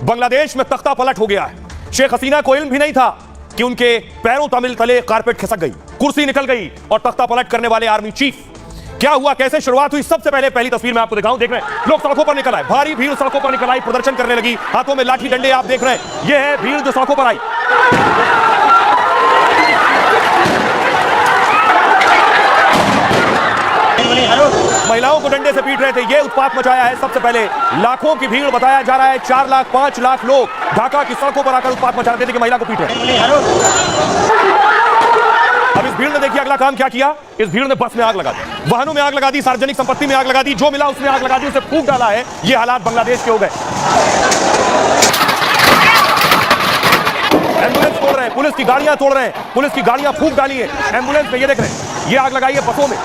बांग्लादेश में तख्ता पलट हो गया है। शेख हसीना को इल्म भी नहीं था कि उनके पैरों तले कारपेट खिसक गई, कुर्सी निकल गई और तख्ता पलट करने वाले आर्मी चीफ। क्या हुआ, कैसे शुरुआत हुई? सबसे पहले पहली तस्वीर मैं आपको दिखाऊं। देख रहे हैं लोग सड़कों पर निकल आए, भारी भीड़ सड़कों पर निकल आई, प्रदर्शन करने लगी, हाथों में लाठी डंडे आप देख रहे हैं। यह है भीड़ जो सड़कों पर आई। महिलाओं को डंडे से पीट रहे थे, यह उत्पात मचाया है। सबसे पहले लाखों की भीड़, बताया जा रहा है 4 लाख 5 लाख लोग ढाका की सड़कों पर आकर उत्पात मचा रहे थे कि महिला को पीट रहे। अब इस भीड़ ने देखिए अगला काम क्या किया। इस भीड़ ने बस में आग लगा दी, वाहनों में आग लगा दी, सार्वजनिक संपत्ति में आग लगा दी, जो मिला उसमें आग लगा दी, उसे फूंक डाला है। ये हालात बांग्लादेश के हो गए। एम्बुलेंस तोड़ रहे हैं, पुलिस की गाड़ियां तोड़ रहे हैं, पुलिस की गाड़ियां फूंक डाली है एम्बुलेंस में। ये देख रहे हैं, ये आग लगाई है बसों में।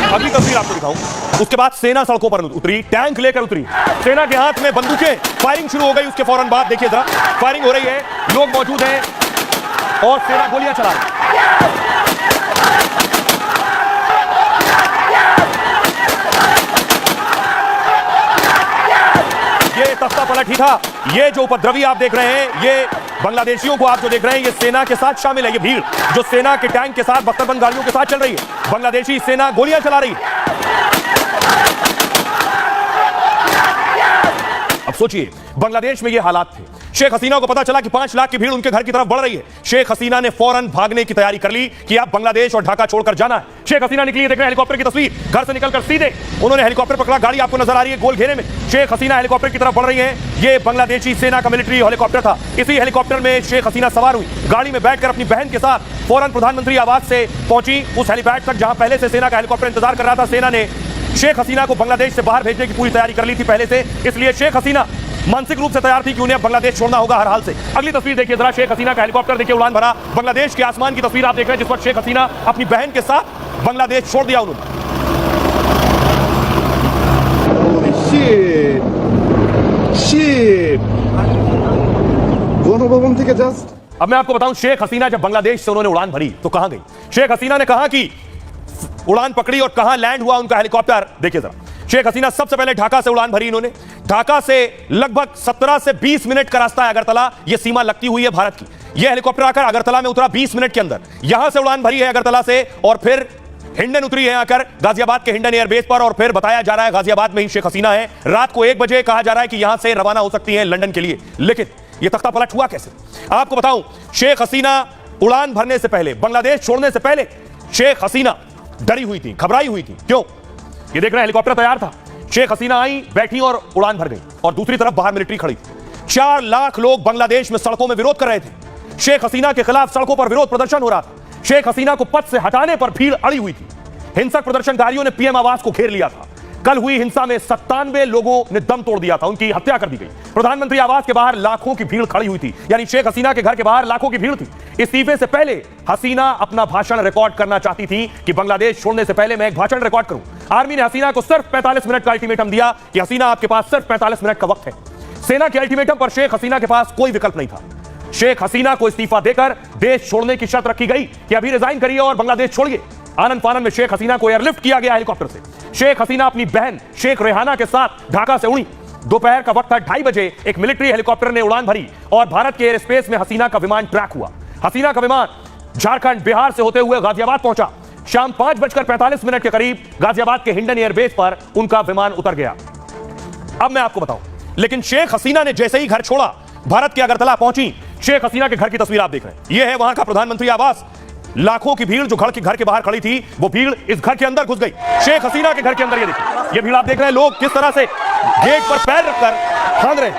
अगली तस्वीर आपको दिखाऊं। उसके बाद सेना सड़कों पर उतरी, टैंक लेकर उतरी, सेना के हाथ में बंदूकें, फायरिंग शुरू हो गई। उसके फौरन बाद देखिए जरा, फायरिंग हो रही है, लोग मौजूद हैं और सेना गोलियां चला रही है। ये तख्ता पलट ही था। ये जो उपद्रवी आप देख रहे हैं, ये बांग्लादेशियों को आप जो देख रहे हैं, ये सेना के साथ शामिल है। ये भीड़ जो सेना के टैंक के साथ, बख्तरबंद गाड़ियों के साथ चल रही है, बांग्लादेशी सेना गोलियां चला रही है। अब सोचिए, बांग्लादेश में ये हालात थे। शेख हसीना को पता चला कि 5 लाख की भीड़ उनके घर की तरफ बढ़ रही है। शेख हसीना ने फौरन भागने की तैयारी कर ली कि आप बांग्लादेश और ढाका छोड़कर जाना है। शेख हसीना निकली, देख रहे हैं हेलीकॉप्टर की तस्वीर, घर से निकलकर सीधे उन्होंने हेलीकॉप्टर पकड़ा। गाड़ी आपको नजर आ रही है गोल घेरे में। शेख हसीना हेलीकॉप्टर की तरफ बढ़ रही है। ये बांग्लादेशी सेना का मिलिट्री हेलीकॉप्टर था। इसी हेलीकॉप्टर में शेख हसीना सवार हुई, गाड़ी में बैठकर अपनी बहन के साथ फौरन प्रधानमंत्री आवास से पहुंची उस हेलीपैड तक जहां पहले से सेना का हेलीकॉप्टर इंतजार कर रहा था। सेना ने शेख हसीना को बांग्लादेश से बाहर भेजने की पूरी तैयारी कर ली थी पहले से, इसलिए शेख हसीना मानसिक रूप से तैयार थी कि उन्हें बांग्लादेश छोड़ना होगा हर हाल से। अगली तस्वीर देखिए जरा, शेख हसीना का हेलीकॉप्टर देखिए उड़ान भरा। बांग्लादेश के आसमान की तस्वीर आप देख रहे हैं, जिस पर शेख हसीना अपनी बहन के साथ बांग्लादेश छोड़ दिया उन्होंने। अब मैं आपको बताऊं, शेख हसीना जब बांग्लादेश से उन्होंने उड़ान भरी तो कहां गई? शेख हसीना ने कहां की उड़ान पकड़ी और कहां लैंड हुआ उनका हेलीकॉप्टर, देखिए जरा। शेख हसीना सबसे पहले ढाका से उड़ान भरी इन्होंने। ढाका से लगभग 17 से 20 मिनट का रास्ता है अगरतला, यह सीमा लगती हुई है भारत की। यह हेलीकॉप्टर आकर अगरतला में उतरा 20 मिनट के अंदर। यहां से उड़ान भरी है अगरतला से और फिर हिंडन उतरी है आकर गाजियाबाद के हिंडन एयरबेस पर, और फिर बताया जा रहा है गाजियाबाद में ही शेख हसीना है। रात को 1 बजे कहा जा रहा है कि यहां से रवाना हो सकती है लंदन के लिए। लेकिन यह तख्ता पलट हुआ कैसे? आपको बताऊं, शेख हसीना उड़ान भरने से पहले, बांग्लादेश छोड़ने से पहले शेख हसीना डरी हुई थी, घबराई हुई थी। क्यों? ये देख रहे हैं हेलीकॉप्टर तैयार था, शेख हसीना आई, बैठी और उड़ान भर गई, और दूसरी तरफ बाहर मिलिट्री खड़ी। 4 लाख लोग बांग्लादेश में सड़कों में विरोध कर रहे थे। शेख हसीना के खिलाफ सड़कों पर विरोध प्रदर्शन हो रहा था। शेख हसीना को पद से हटाने पर भीड़ अड़ी हुई थी। हिंसक प्रदर्शनकारियों ने पीएम आवास को घेर लिया था। कल हुई हिंसा में 97 लोगों ने दम तोड़ दिया था, उनकी हत्या कर दी गई। प्रधानमंत्री आवास के बाहर लाखों की भीड़ खड़ी हुई थी, यानी शेख हसीना के घर के बाहर लाखों की भीड़ थी। इस्तीफे से पहले हसीना अपना भाषण रिकॉर्ड करना चाहती थी कि बांग्लादेश छोड़ने से पहले मैं एक भाषण रिकॉर्ड करूं। आर्मी ने हसीना को सिर्फ 45 मिनट का अल्टीमेटम दिया कि हसीना आपके पास सिर्फ 45 मिनट का वक्त है। सेना के अल्टीमेटम पर शेख हसीना के पास कोई विकल्प नहीं था। शेख हसीना को इस्तीफा देकर देश छोड़ने की शर्त रखी गई कि अभी रिजाइन करिए और बांग्लादेश छोड़िए। आनंद फानन में शेख हसीना को एयरलिफ्ट किया गया हेलीकॉप्टर से। शेख हसीना अपनी बहन शेख रेहाना के साथ ढाका से उड़ी। दोपहर का वक्त था, 2:30 बजे एक मिलिट्री हेलीकॉप्टर ने उड़ान भरी और भारत के एयर स्पेस में हसीना का विमान ट्रैक हुआ। हसीना का विमान झारखंड, बिहार से होते हुए गाजियाबाद पहुंचा। शाम 5:45 के करीब गाजियाबाद के हिंडन एयरबेस पर उनका विमान उतर गया। अब मैं आपको बताऊं, लेकिन शेख हसीना ने जैसे ही घर छोड़ा, भारत के अगरतला पहुंची, शेख हसीना के घर की तस्वीर आप देख रहे हैं। यह है वहां का प्रधानमंत्री आवास। लाखों की भीड़ जो घर के बाहर खड़ी थी, वो भीड़ इस घर के अंदर घुस गई, शेख हसीना के घर के अंदर। ये देखिए, ये भीड़ आप देख रहे हैं, लोग किस तरह से गेट पर पैर रखकर फांद रहे हैं।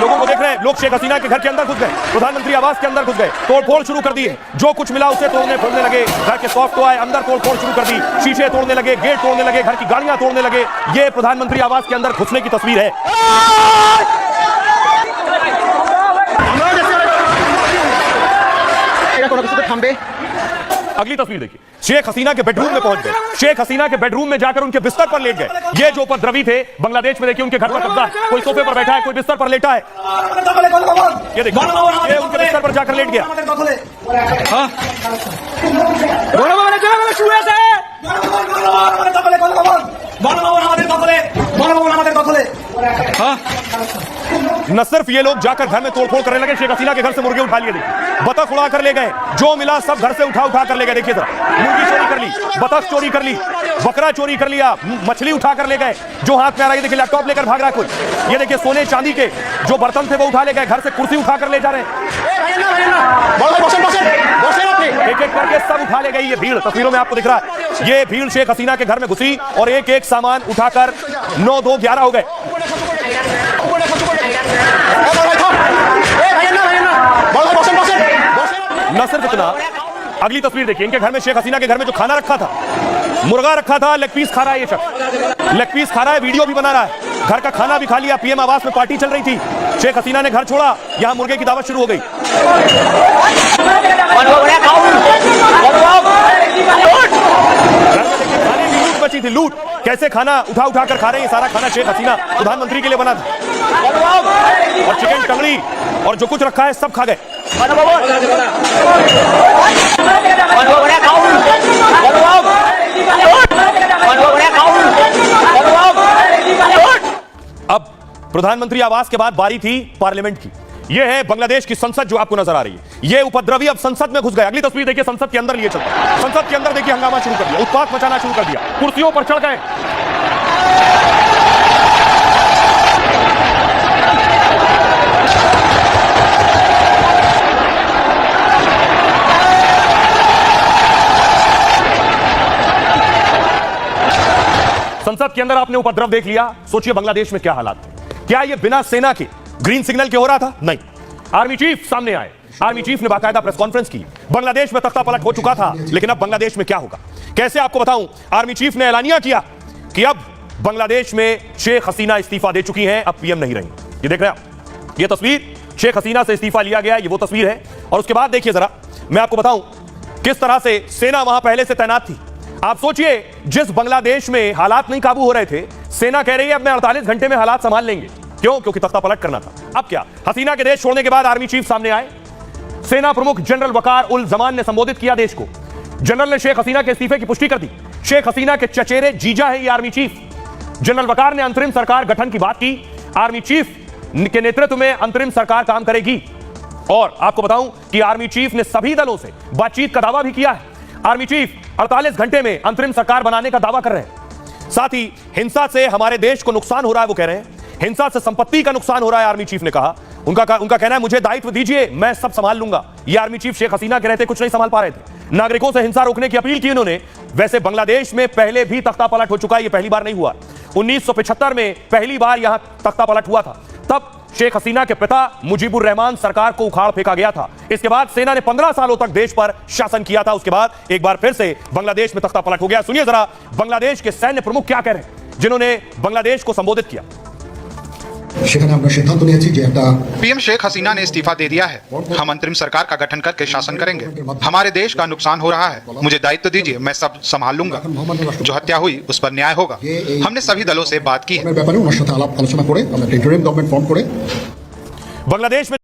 लोगों को देख रहे हैं, लोग शेख हसीना के घर के अंदर घुस गए, प्रधानमंत्री आवास के अंदर घुस गए, तोड़फोड़ शुरू कर दिए। जो कुछ मिला उसे तोड़ने फोड़ने लगे। घर के सॉफ्ट टॉय अंदर तोड़फोड़ शुरू कर दी, शीशे तोड़ने लगे, गेट तोड़ने लगे, घर की गाड़ियां तोड़ने लगे। ये प्रधानमंत्री आवास के अंदर घुसने की तस्वीर है। अगली तस्वीर देखिए, शेख हसीना के बेडरूम में पहुंच गए। शेख हसीना के बेडरूम में जाकर उनके बिस्तर पर लेट गए। ये जो उपद्रवी थे बांग्लादेश में, देखिए उनके घर पर कब्जा है, कोई सोफे पर बैठा है, कोई बिस्तर पर लेटा है। ये देखिए, ये उनके बिस्तर पर जाकर लेट गया। न सिर्फ ये लोग जाकर घर में तोड़फोड़ करने लगे, शेख हसीना के घर से मुर्गे उठा लिए, देखिए बतख उड़ा कर ले गए, जो मिला सब घर से उठा कर ले गए। देखिए जरा, मुर्गी चोरी कर ली, बतख चोरी कर ली, बकरा चोरी कर लिया, मछली उठा कर ले गए, जो हाथ में आ रहा है। देखिए लैपटॉप लेकर भाग रहा है कोई। ये देखिए सोने चांदी के जो बर्तन थे वो उठा ले गए, घर से कुर्सी उठा कर ले जा रहे हैं, एक एक करके सब उठा ले गई। ये भीड़ तस्वीरों में आपको दिख रहा है, ये भीड़ शेख हसीना के घर में घुसी और एक एक सामान उठाकर 9, 2, 11 हो गए। न सिर्फ इतना, अगली तस्वीर देखिए, इनके घर में, शेख हसीना के घर में जो खाना रखा था, मुर्गा रखा था, लेग पीस खा रहा है ये शख्स, लेग पीस खा रहा है, वीडियो भी बना रहा है। घर का खाना भी खा लिया। पीएम आवास में पार्टी चल रही थी, शेख हसीना ने घर छोड़ा, यहां मुर्गे की दावत शुरू हो गई। खाने की लूट मची थी, लूट। कैसे खाना उठा कर खा रहे हैं, सारा खाना शेख हसीना प्रधानमंत्री के लिए बना था, और चिकन टंगड़ी और जो कुछ रखा है सब खा गए। अब प्रधानमंत्री आवास के बाद बारी थी पार्लियामेंट की। यह है बांग्लादेश की संसद जो आपको नजर आ रही है। ये उपद्रवी अब संसद में घुस गए। अगली तस्वीर देखिए, संसद के अंदर लिए चलते, संसद के अंदर देखिए हंगामा शुरू कर दिया, उत्पात मचाना शुरू कर दिया, कुर्सियों पर चढ़ गए। संसद के अंदर आपने उपद्रव देख लिया, सोचिए बांग्लादेश में क्या हालात थे। क्या यह बिना सेना के ग्रीन सिग्नल के हो रहा था? नहीं, आर्मी चीफ सामने आए, आर्मी चीफ ने बाकायदा प्रेस कॉन्फ्रेंस की। बांग्लादेश में तख्ता पलट हो चुका था, लेकिन अब बांग्लादेश में क्या होगा, कैसे आपको बताऊं। आर्मी चीफ ने ऐलानिया किया कि अब बांग्लादेश में शेख हसीना इस्तीफा दे चुकी हैं, अब पीएम नहीं रही। ये देख रहे हैं आप, ये तस्वीर शेख हसीना से इस्तीफा लिया गया, ये वो तस्वीर है। और उसके बाद देखिए जरा, मैं आपको बताऊं किस तरह से सेना वहां पहले से तैनात थी। आप सोचिए, जिस बांग्लादेश में हालात नहीं काबू हो रहे थे, सेना कह रही है अब मैं 48 घंटे में हालात संभाल लेंगे। क्यों? क्योंकि तख्ता पलट करना था। अब क्या, हसीना के देश छोड़ने के बाद आर्मी चीफ सामने आए। सेना प्रमुख जनरल वकार उल जमान ने संबोधित किया देश को। जनरल ने शेख हसीना के इस्तीफे की पुष्टि कर दी। शेख हसीना के चचेरे जीजा है ये आर्मी चीफ। जनरल वकार ने अंतरिम सरकार गठन की बात की। आर्मी चीफ के नेतृत्व में अंतरिम सरकार काम करेगी। और आपको बताऊं कि आर्मी चीफ ने सभी दलों से बातचीत का दावा भी किया है। आर्मी चीफ 48 घंटे में अंतरिम सरकार बनाने का दावा कर रहे हैं। साथ ही हिंसा से हमारे देश को नुकसान हो रहा है, वो कह रहे हैं हिंसा से संपत्ति का नुकसान हो रहा है। आर्मी चीफ ने कहा, उनका कहना है मुझे दायित्व दीजिए, मैं सब संभाल लूंगा। ये आर्मी चीफ शेख हसीना के रहते कुछ नहीं संभाल पा रहे थे। नागरिकों से हिंसा रोकने की अपील की उन्होंने। वैसे बांग्लादेश में पहले भी तख्ता पलट हो चुका है, ये पहली बार नहीं हुआ। 1975 में पहली बार यहां तख्ता पलट हुआ था, तब शेख हसीना के पिता मुजीबुर रहमान सरकार को उखाड़ फेंका गया था। इसके बाद सेना ने 15 सालों तक देश पर शासन किया था। उसके बाद एक बार फिर से बांग्लादेश में तख्ता पलट हो गया। सुनिए जरा बांग्लादेश के सैन्य प्रमुख क्या कह रहे हैं, जिन्होंने बांग्लादेश को संबोधित किया। पीएम शेख हसीना ने इस्तीफा दे दिया है। हम अंतरिम सरकार का गठन करके शासन करेंगे। हमारे देश का नुकसान हो रहा है, मुझे दायित्व दीजिए, मैं सब संभाल लूंगा। जो हत्या हुई उस पर न्याय होगा। हमने सभी दलों से बात की है। बांग्लादेश में